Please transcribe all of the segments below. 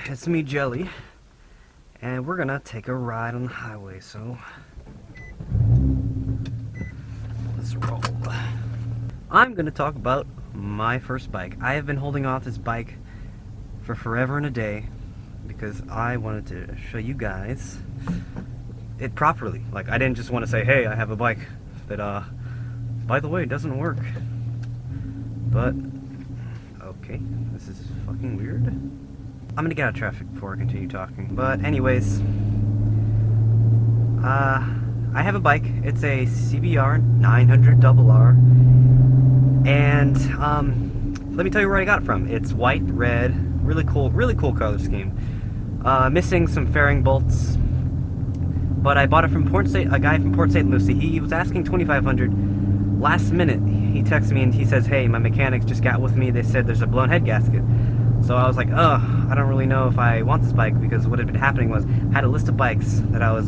it's me, Jelly, and we're gonna take a ride on the highway, so let's roll. I'm gonna talk about my first bike. I have been holding off this bike for forever and a day because I wanted to show you guys it properly. Like, I didn't just want to say, hey, I have a bike that, by the way, doesn't work. But, okay, this is fucking weird. I'm gonna get out of traffic before I continue talking. But anyways, I have a bike. It's a CBR 954RR. And, let me tell you where I got it from. It's white, red, really cool color scheme. Missing some fairing bolts. But I bought it from a guy from Port St. Lucie. He was asking $2,500. Last minute, he texted me and he says, hey, my mechanics just got with me. They said there's a blown head gasket. So I was like, I don't really know if I want this bike, because what had been happening was I had a list of bikes that I was,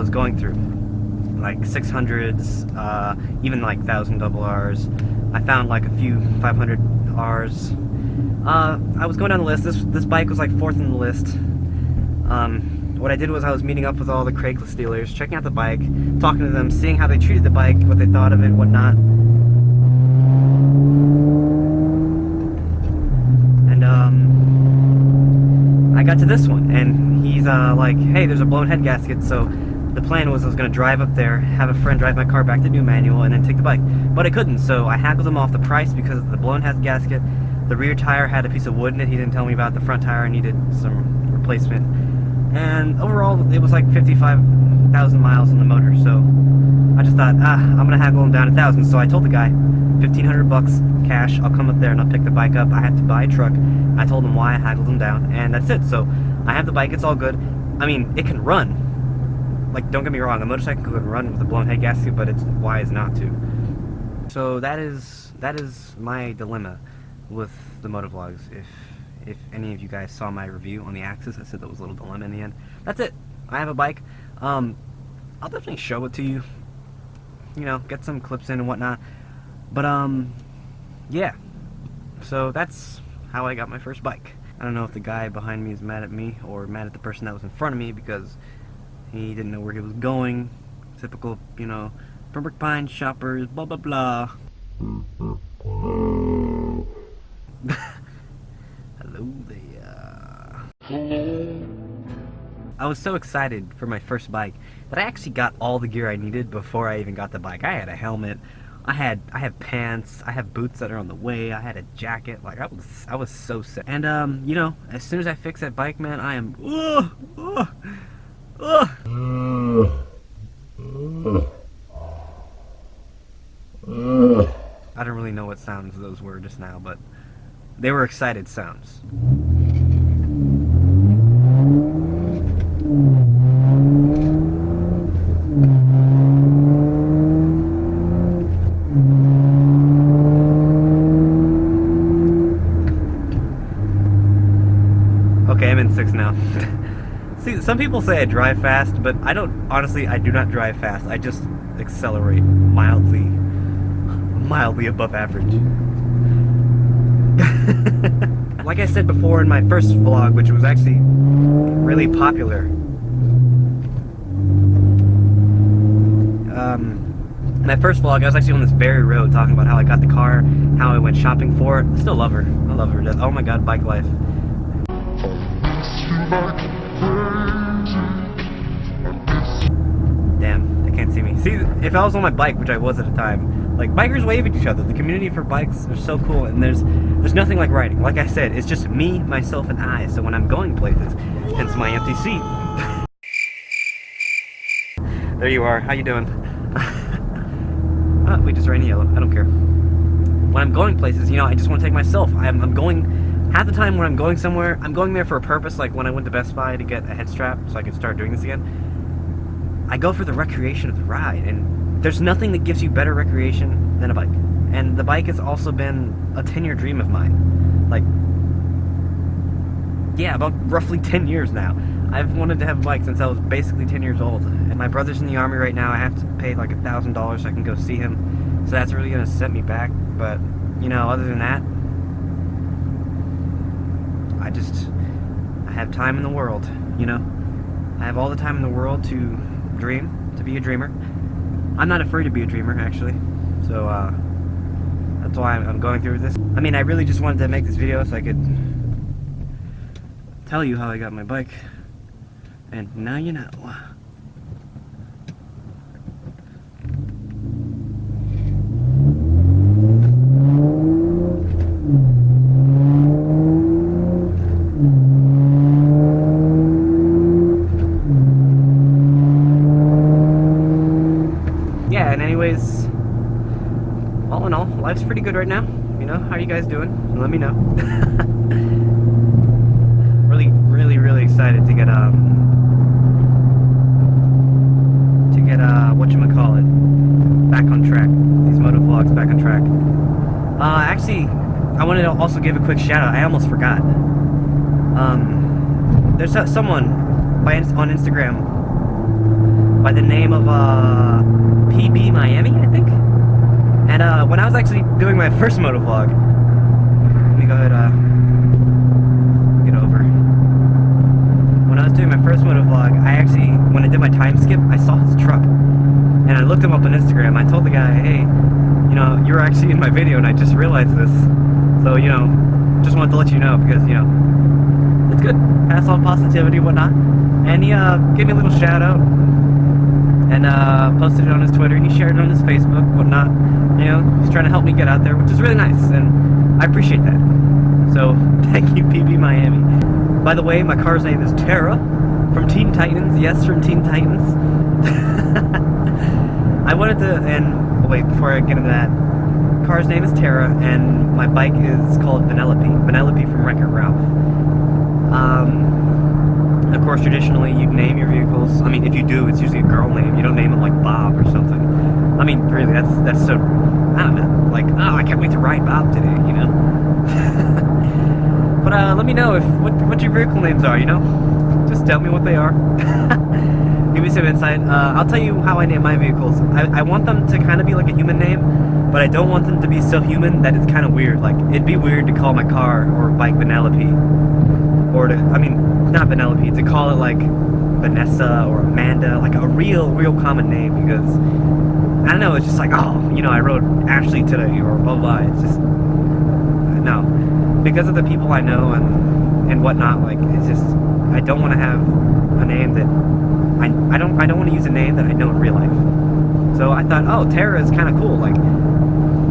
going through. Like 600s, even like 1000 RRs. I found like a few 500Rs. I was going down the list. This bike was like 4th in the list. What I did was I was meeting up with all the Craigslist dealers, checking out the bike, talking to them, seeing how they treated the bike, what they thought of it, whatnot. And I got to this one, and he's like, hey, there's a blown head gasket. So the plan was I was going to drive up there, have a friend drive my car back to New Manual, and then take the bike. But I couldn't, so I haggled him off the price because of the blown head gasket. The rear tire had a piece of wood in it. He didn't tell me about the front tire. I needed some replacement. And overall, it was like 55,000 miles on the motor. So I just thought, I'm going to haggle him down 1,000. So I told the guy, 1,500 bucks cash. I'll come up there and I'll pick the bike up. I had to buy a truck. I told him why I haggled him down, and that's it. So I have the bike. It's all good. I mean, it can run. Like, don't get me wrong, a motorcycle can run with a blown head gasket, but it's wise not to. So that is my dilemma with the motovlogs. If any of you guys saw my review on the Axis, I said that was a little dilemma in the end. That's it. I have a bike. I'll definitely show it to you. You know, get some clips in and whatnot. But yeah. So that's how I got my first bike. I don't know if the guy behind me is mad at me or mad at the person that was in front of me because he didn't know where he was going. Typical, you know, Pembroke Pines shoppers, blah blah blah. Hello there. I was so excited for my first bike that I actually got all the gear I needed before I even got the bike. I had a helmet, I have pants, I have boots that are on the way, I had a jacket. Like, I was so sick. And you know, as soon as I fix that bike, man, I am I don't really know what sounds those were just now, but they were excited sounds. Okay, I'm in 6 now. See, some people say I drive fast, but I don't. Honestly, I do not drive fast. I just accelerate mildly above average. Like I said before in my first vlog, which was actually really popular, my first vlog, I was actually on this very road talking about how I got the car, how I went shopping for it. I still love her. I love her to death. Oh my god, bike life. Damn, they can't see me. See, if I was on my bike, which I was at the time, like, bikers wave at each other. The community for bikes are so cool, and there's nothing like riding. Like I said, it's just me, myself, and I. So when I'm going places, hence my empty seat. There you are. How you doing? Oh, we just ran yellow. I don't care. When I'm going places, you know, I just want to take myself. I'm going, half the time when I'm going somewhere, I'm going there for a purpose. Like when I went to Best Buy to get a head strap so I could start doing this again. I go for the recreation of the ride, and there's nothing that gives you better recreation than a bike. And the bike has also been a 10-year dream of mine. Like, yeah, about roughly 10 years now. I've wanted to have a bike since I was basically 10 years old. And my brother's in the army right now. I have to pay like $1,000 so I can go see him. So that's really gonna set me back. But you know, other than that, I have time in the world. You know, I have all the time in the world to dream, to be a dreamer. I'm not afraid to be a dreamer, actually. So that's why I'm going through this. I mean, I really just wanted to make this video so I could tell you how I got my bike, and now you know. Yeah, and anyways, all in all, life's pretty good right now. You know, how are you guys doing? Let me know. Really excited to get whatchamacallit, back on track. These moto vlogs back on track. Actually, I wanted to also give a quick shout out. I almost forgot. There's someone on Instagram by the name of Pbaymiami, I think. And when I was actually doing my first moto vlog, let me go ahead get over. When I was doing my first moto vlog, when I did my time skip, I saw his truck. And I looked him up on Instagram. I told the guy, hey, you know, you're actually in my video and I just realized this. So, you know, just wanted to let you know because, you know, it's good. Pass on positivity, whatnot. And he gave me a little shout out and posted it on his Twitter. He shared it on his Facebook, whatnot. You know, he's trying to help me get out there, which is really nice. And I appreciate that. So, thank you, Pbaymiami. By the way, my car's name is Tara from Teen Titans. Yes, from Teen Titans. I wanted to, and wait, before I get into that, car's name is Tara, and my bike is called Vanellope from Wreck-It Ralph. Of course, traditionally, you name your vehicles. I mean, if you do, it's usually a girl name. You don't name them like Bob or something. I mean, really, that's so, I don't know, like, oh, I can't wait to ride Bob today, you know? But let me know what your vehicle names are, you know? Just tell me what they are. Give me some insight. I'll tell you how I name my vehicles. I want them to kind of be like a human name, but I don't want them to be so human that it's kind of weird. Like, it'd be weird to call my car or bike Vanellope. Or I mean, not Vanellope, to call it like Vanessa or Amanda, like a real common name, because, I don't know, it's just like, oh, you know, I rode Ashley today, or blah blah. It's just, no. Because of the people I know and whatnot, like, it's just, I don't want to have a name that, I don't want to use a name that I know in real life. So I thought, oh, Tara is kind of cool, like,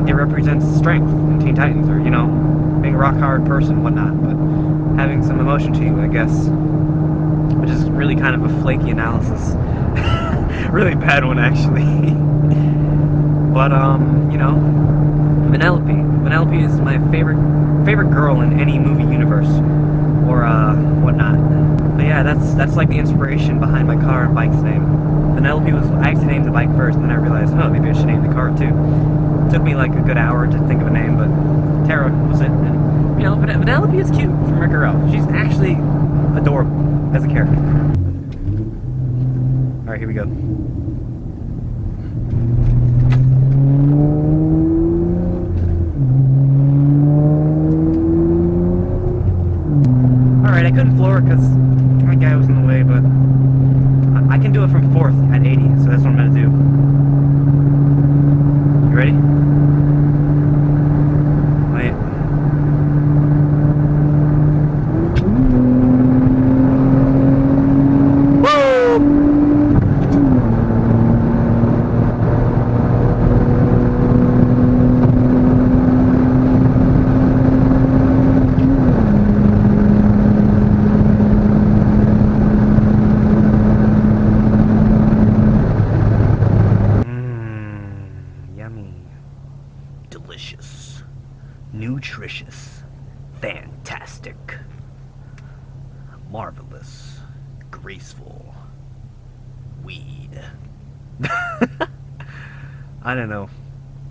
it represents strength in Teen Titans, or, you know, being a rock hard person, whatnot, but having some emotion to you, I guess, which is really kind of a flaky analysis. Really bad one, actually. But, you know, Vanellope is my favorite girl in any movie universe, or whatnot. But yeah, that's like the inspiration behind my car and bike's name. Vanellope was, I actually named the bike first, and then I realized, oh, maybe I should name the car too. It took me like a good hour to think of a name, but Tara was it. And, you know, Vanellope is cute from Wreck-It Ralph. She's actually adorable as a character. Alright, here we go. Alright, I couldn't floor it because my guy was in the way, but I can do it from 4th at 80, so that's what I'm going to do. You ready? Wait. Whoa! Delicious, nutritious, fantastic, marvelous, graceful, weed. I don't know.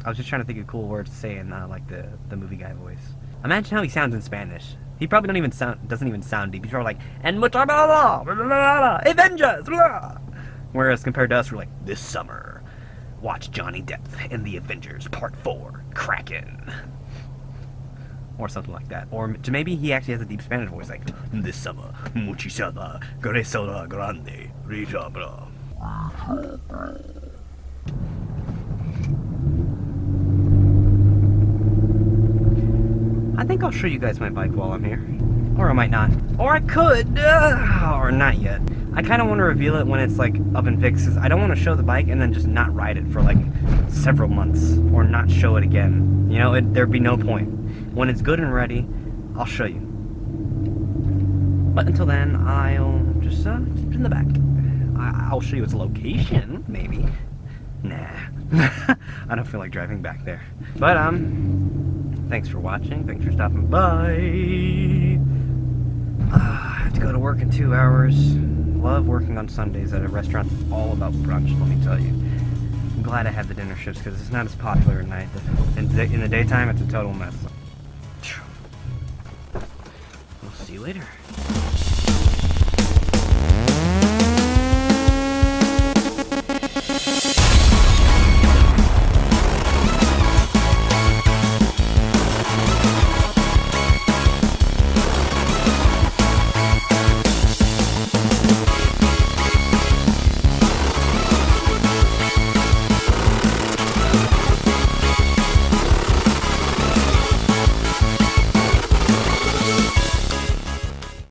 I was just trying to think of cool words to say in like the movie guy voice. Imagine how he sounds in Spanish. He probably doesn't even sound deep. He's probably like, and mucha blah, blah, blah, blah, Avengers, blah. Whereas compared to us, we're like, this summer, Watch Johnny Depp in The Avengers Part 4, Kraken. Or something like that. Or maybe he actually has a deep Spanish voice, like, this summer, muchachada, gresora grande, rijabra. I think I'll show you guys my bike while I'm here. Or I might not. Or I could! Or not yet. I kind of want to reveal it when it's like up in fix, because I don't want to show the bike and then just not ride it for like several months. Or not show it again. You know, there'd be no point. When it's good and ready, I'll show you. But until then, I'll just keep it in the back. I'll show you its location, maybe. Nah. I don't feel like driving back there. But, thanks for watching. Thanks for stopping by. I have to go to work in 2 hours. Love working on Sundays at a restaurant that's all about brunch, let me tell you. I'm glad I have the dinner shifts because it's not as popular at night. In the daytime, it's a total mess. We'll see you later.